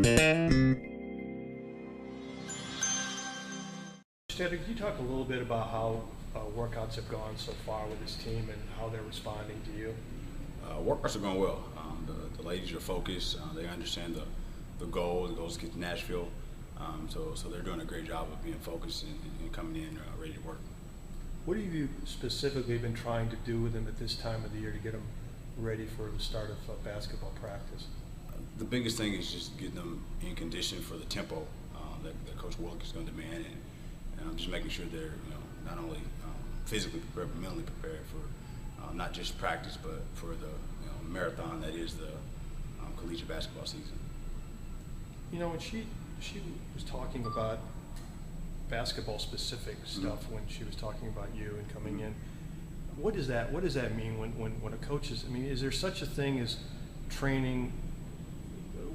Could you talk a little bit about how workouts have gone so far with this team and how they're responding to you? Workouts are going well. The ladies are focused. They understand the goal. The goal is to get to Nashville. So they're doing a great job of being focused and coming in ready to work. What have you specifically been trying to do with them at this time of the year to get them ready for the start of basketball practice? The biggest thing is just getting them in condition for the tempo that Coach Wilk is going to demand, and just making sure they're not only physically prepared but mentally prepared for not just practice but for the marathon that is the collegiate basketball season. When she was talking about basketball specific stuff when she was talking about you and coming in, what does that mean when a coach is, is there such a thing as training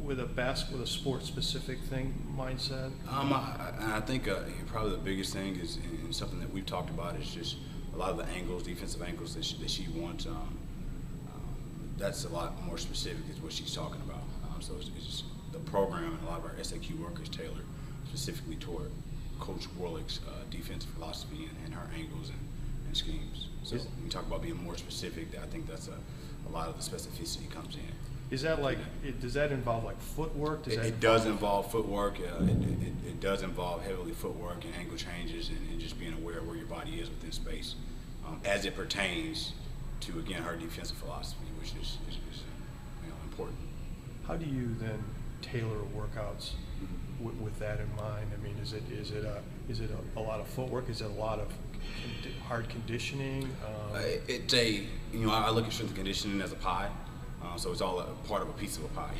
with a sport specific mindset? I think probably the biggest thing is, and something that we've talked about, is just a lot of the angles, defensive angles that she wants. That's a lot more specific is what she's talking about. So it's just the program, and a lot of our SAQ work is tailored specifically toward Coach Warlick's defensive philosophy and her angles and schemes. So when we talk about being more specific, I think that's a lot of the specificity comes in. Is that does that involve footwork? It does involve footwork. It does involve heavily footwork and angle changes and just being aware of where your body is within space as it pertains to, again, her defensive philosophy, which is important. How do you then tailor workouts with that in mind? Is it a lot of footwork? Is it a lot of hard conditioning? I look at strength and conditioning as a pie. So it's all a part of a piece of a pie,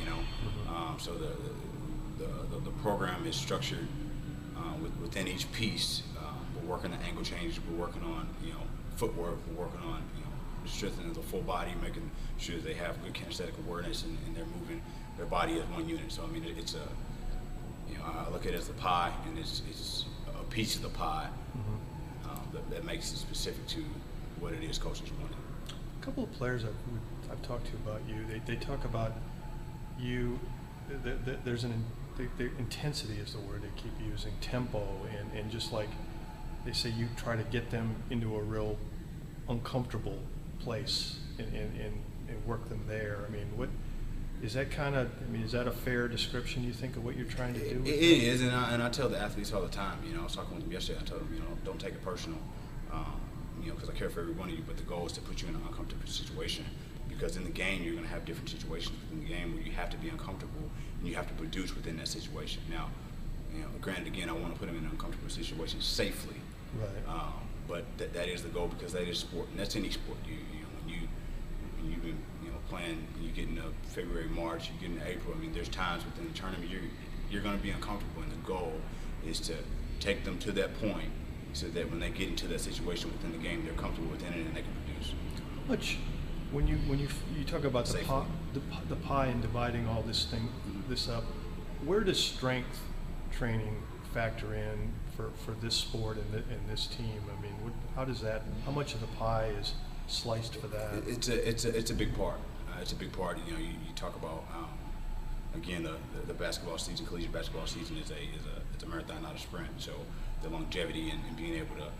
So the program is structured within each piece. We're working on angle changes. We're working on footwork. We're working on strengthening the full body, making sure that they have good kinesthetic awareness and they're moving their body as one unit. So it's I look at it as a pie, and it's a piece of the pie that makes it specific to what it is coaches want. A couple of players I've talked to about you, they talk about you, there's the intensity is the word they keep using, tempo, and just like they say you try to get them into a real uncomfortable place and work them there. What is that is that a fair description, you think, of what you're trying to do? It is, and I tell the athletes all the time, I was talking with them yesterday, I told them, don't take it personal, because I care for every one of you, but the goal is to put you in an uncomfortable situation, because in the game you're going to have different situations within the game where you have to be uncomfortable and you have to produce within that situation. Now, granted, again, I want to put them in an uncomfortable situation safely, right? But that is the goal, because that is sport, and that's any sport. When you've been playing, you get into February, March, you get into April. There's times within the tournament you're going to be uncomfortable, and the goal is to take them to that point so that when they get into that situation within the game, they're comfortable within it and they can produce. Which, when you talk about the pie and dividing all this up, where does strength training factor in for this sport and this team? How much of the pie is sliced for that? It's a big part. It's a big part. You talk about again the basketball season, collegiate basketball season it's a marathon, not a sprint. So the longevity and being able to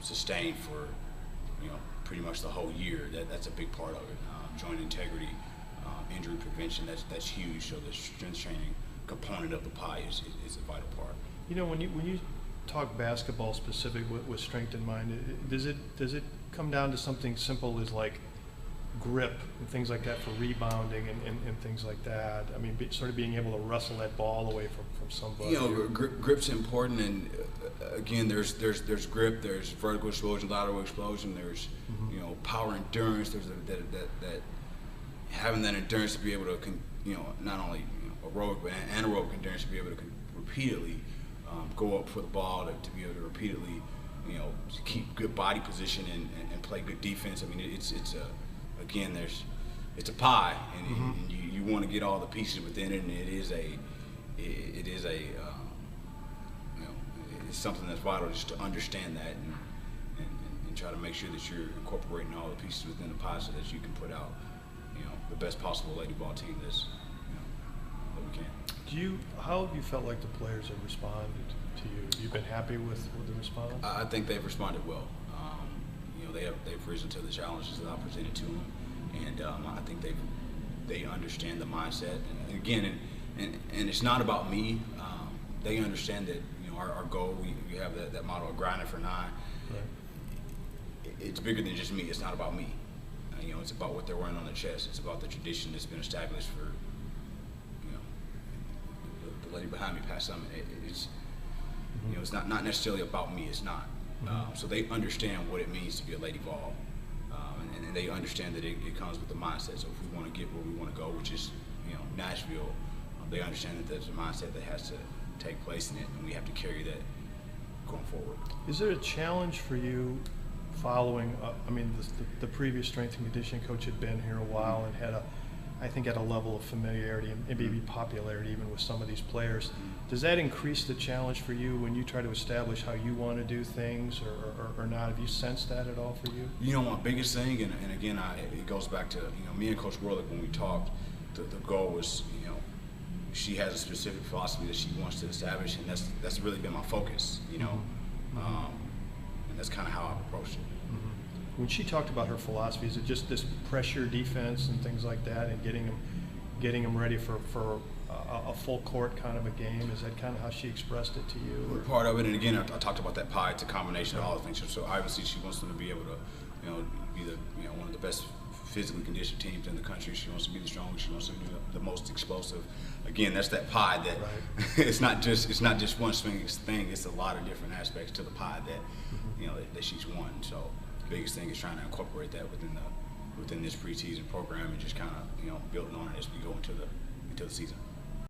sustain for pretty much the whole year, that's a big part of it. Joint integrity, injury prevention, that's huge. So the strength training component of the pie is a vital part. When you talk basketball specific with strength in mind, does it come down to something simple as grip and things like that for rebounding and things like that? Sort of being able to wrestle that ball away from somebody. Grip's important, and again, there's grip, there's vertical explosion, lateral explosion, there's power endurance. There's that having that endurance to be able to not only aerobic but anaerobic endurance to be able to repeatedly go up for the ball, to be able to repeatedly to keep good body position and play good defense. It's a pie, and you want to get all the pieces within it, and it's something that's vital just to understand that and try to make sure that you're incorporating all the pieces within the pie so that you can put out the best possible lady ball team that we can. How have you felt like the players have responded to you? Have you been happy with the response? I think they've responded well. They've risen to the challenges that I presented to them, and I think they understand the mindset. And again, and it's not about me. They understand that our goal. We have that motto of grinding for 9. Right. It's bigger than just me. It's not about me. It's about what they're wearing on their chest. It's about the tradition that's been established for the lady behind me, Pat Summitt. It's not necessarily about me. It's not. So they understand what it means to be a Lady Vol, and they understand that it comes with the mindset. So if we want to get where we want to go, which is Nashville, they understand that there's a mindset that has to take place in it, and we have to carry that going forward. Is there a challenge for you following? The previous strength and conditioning coach had been here a while and had a level of familiarity and maybe popularity even with some of these players. Does that increase the challenge for you when you try to establish how you want to do things, or not? Have you sensed that at all for you? My biggest thing, and again, it goes back to me and Coach Worlick when we talked. The goal was she has a specific philosophy that she wants to establish, and that's really been my focus. And that's kind of how I've approached it. When she talked about her philosophy, is it just this pressure defense and things like that, and getting them ready for a full court kind of a game? Is that kind of how she expressed it to you? Or? Part of it, and again, I talked about that pie. It's a combination of all the things. So obviously, she wants them to be able to, be one of the best physically conditioned teams in the country. She wants to be the strongest. She wants to be the most explosive. Again, that's that pie that right. it's not just one thing. It's a lot of different aspects to the pie that that she's won. So the biggest thing is trying to incorporate that within this preseason program and just kind of building on it as we go into the season.